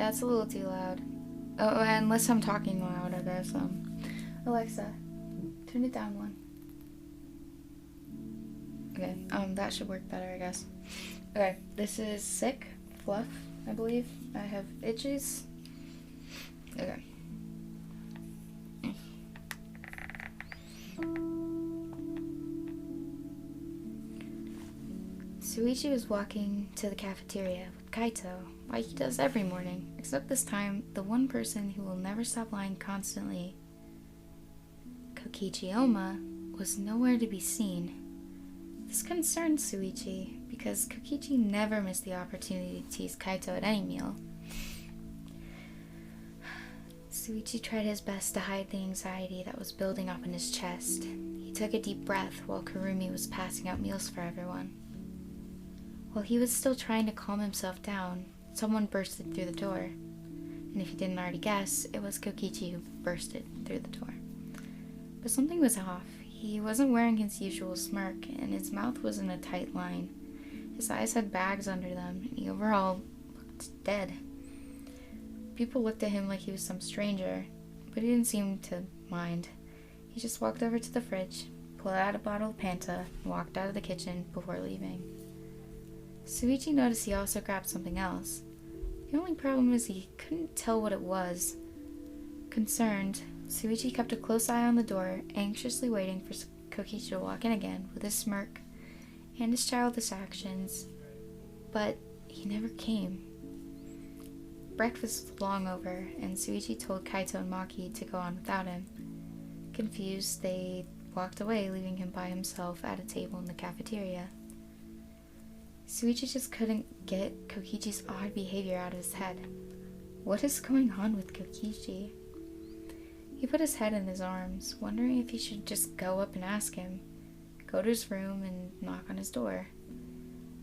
Yeah, it's a little too loud. Oh, unless I'm talking loud, I guess. Alexa, turn it down one. Okay, that should work better, I guess. Okay, this is sick, fluff, I believe. I have itches. Okay. Shuichi was walking to the cafeteria with Kaito, like he does every morning, except this time, the one person who will never stop lying constantly, Kokichi Ouma, was nowhere to be seen. This concerned Shuichi, because Kokichi never missed the opportunity to tease Kaito at any meal. Shuichi tried his best to hide the anxiety that was building up in his chest. He took a deep breath while Kurumi was passing out meals for everyone. While he was still trying to calm himself down, someone bursted through the door. And if you didn't already guess, it was Kokichi who bursted through the door. But something was off. He wasn't wearing his usual smirk, and his mouth was in a tight line. His eyes had bags under them, and he overall looked dead. People looked at him like he was some stranger, but he didn't seem to mind. He just walked over to the fridge, pulled out a bottle of Panta, and walked out of the kitchen before leaving. Shuichi noticed he also grabbed something else. The only problem was he couldn't tell what it was. Concerned, Shuichi kept a close eye on the door, anxiously waiting for Kokichi to walk in again with his smirk and his childish actions, but he never came. Breakfast was long over, and Shuichi told Kaito and Maki to go on without him. Confused, they walked away, leaving him by himself at a table in the cafeteria. Shuichi just couldn't get Kokichi's odd behavior out of his head. What is going on with Kokichi? He put his head in his arms, wondering if he should just go up and ask him, go to his room and knock on his door.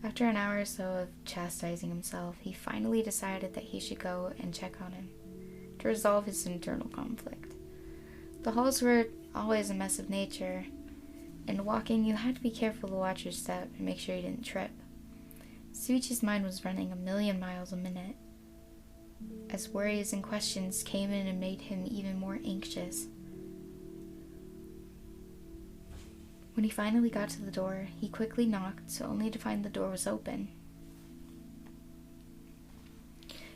After an hour or so of chastising himself, he finally decided that he should go and check on him, to resolve his internal conflict. The halls were always a mess of nature. In walking, you had to be careful to watch your step and make sure you didn't trip. Shuichi's mind was running 1,000,000 miles a minute, as worries and questions came in and made him even more anxious. When he finally got to the door, he quickly knocked, only to find the door was open.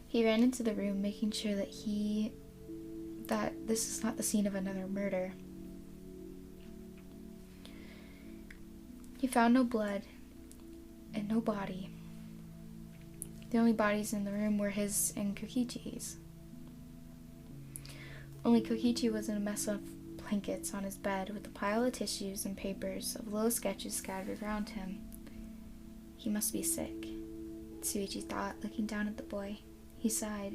He ran into the room, making sure that this is not the scene of another murder. He found no blood and no body. The only bodies in the room were his and Kokichi's. Only Kokichi was in a mess of blankets on his bed with a pile of tissues and papers of little sketches scattered around him. He must be sick, Shuichi thought, looking down at the boy. He sighed.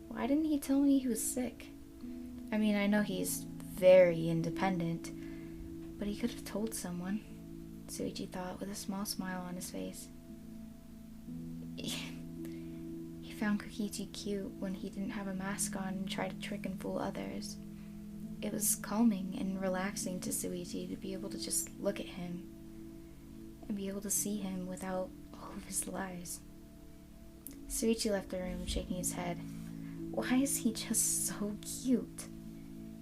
Why didn't he tell me he was sick? I mean, I know he's very independent, but he could have told someone, Shuichi thought with a small smile on his face. He found Kokichi cute when he didn't have a mask on and tried to trick and fool others. It was calming and relaxing to Shuichi to be able to just look at him and be able to see him without all of his lies. Shuichi left the room shaking his head. Why is he just so cute?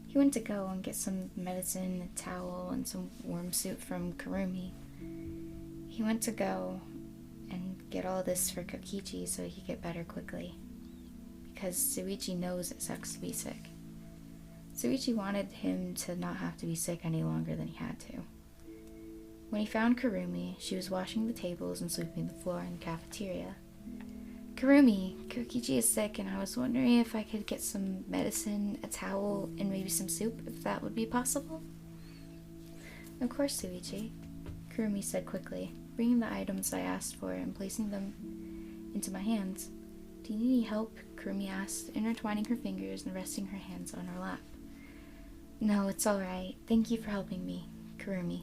He went to go and get some medicine, a towel, and some warm soup from Kurumi. He went to go and get all this for Kokichi so he could get better quickly, because Shuichi knows it sucks to be sick. Shuichi wanted him to not have to be sick any longer than he had to. When he found Kurumi, she was washing the tables and sweeping the floor in the cafeteria. Kurumi, Kokichi is sick, and I was wondering if I could get some medicine, a towel, and maybe some soup, if that would be possible. Of course, Shuichi, Kurumi said quickly, bringing the items I asked for and placing them into my hands. Do you need any help? Kurumi asked, intertwining her fingers and resting her hands on her lap. No, it's all right. Thank you for helping me, Kurumi,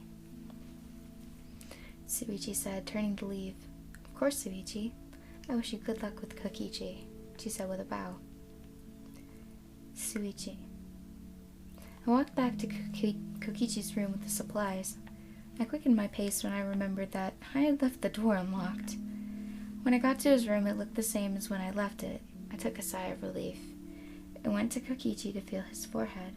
Shuichi said, turning to leave. Of course, Shuichi. I wish you good luck with Kokichi, she said with a bow. Shuichi. I walked back to Kokichi's room with the supplies. I quickened my pace when I remembered that I had left the door unlocked. When I got to his room, it looked the same as when I left it. I took a sigh of relief. I went to Kokichi to feel his forehead,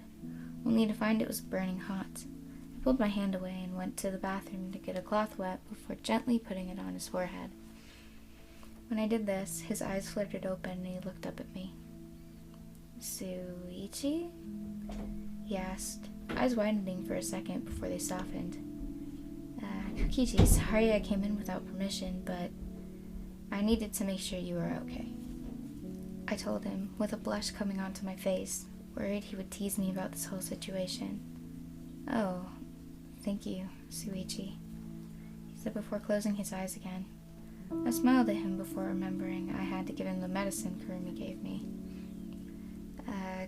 only to find it was burning hot. I pulled my hand away and went to the bathroom to get a cloth wet before gently putting it on his forehead. When I did this, his eyes flirted open and he looked up at me. "Shuichi?" he asked, eyes widening for a second before they softened. Kokichi, sorry I came in without permission, but I needed to make sure you were okay. I told him, with a blush coming onto my face, worried he would tease me about this whole situation. "Oh, thank you, Shuichi," he said before closing his eyes again. I smiled at him before remembering I had to give him the medicine Kurumi gave me.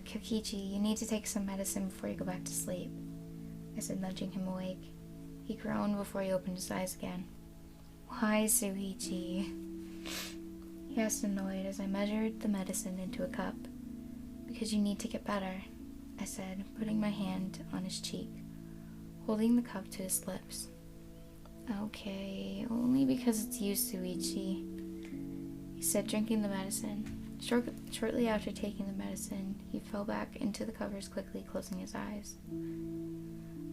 Kokichi, you need to take some medicine before you go back to sleep," I said, nudging him awake. He groaned before he opened his eyes again. "Why, Shuichi?" he asked, annoyed, as I measured the medicine into a cup. "Because you need to get better," I said, putting my hand on his cheek, holding the cup to his lips. "Okay, only because it's you, Shuichi," he said, drinking the medicine. Shortly after taking the medicine, he fell back into the covers, quickly closing his eyes.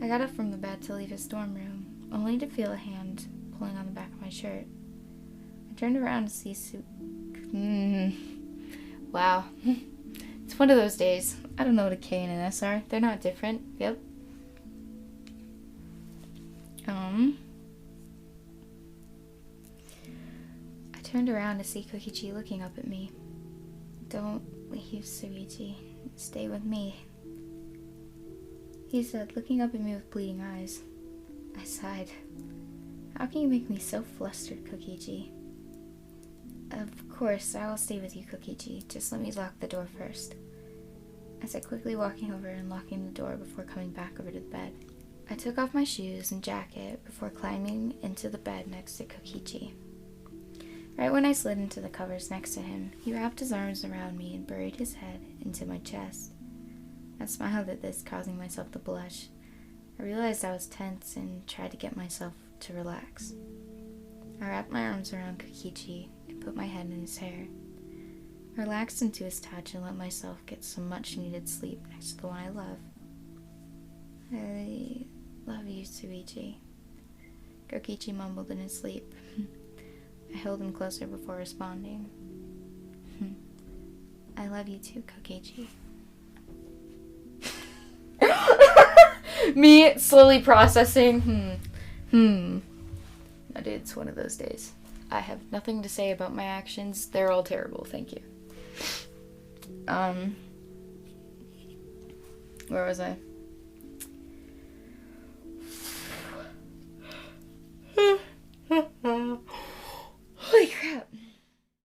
I got up from the bed to leave his dorm room, only to feel a hand pulling on the back of my shirt. I turned around to see Wow. It's one of those days. I don't know what a K and an S are. They're not different. Yep. I turned around to see Kokichi looking up at me. "Don't leave, Shuichi. Stay with me," he said, looking up at me with bleeding eyes. I sighed. "How can you make me so flustered, Kokichi?" "Of course, I will stay with you, Kokichi. Just let me lock the door first," I said, quickly walking over and locking the door before coming back over to the bed. I took off my shoes and jacket before climbing into the bed next to Kokichi. Right when I slid into the covers next to him, he wrapped his arms around me and buried his head into my chest. I smiled at this, causing myself to blush. I realized I was tense and tried to get myself to relax. I wrapped my arms around Kokichi and put my head in his hair. I relaxed into his touch and let myself get some much-needed sleep next to the one I love. "I love you, Shuichi," Kokichi mumbled in his sleep. I held him closer before responding. "I love you too, Kokichi." Me slowly processing. No, dude, it's one of those days. I have nothing to say about my actions. They're all terrible, thank you. Where was I?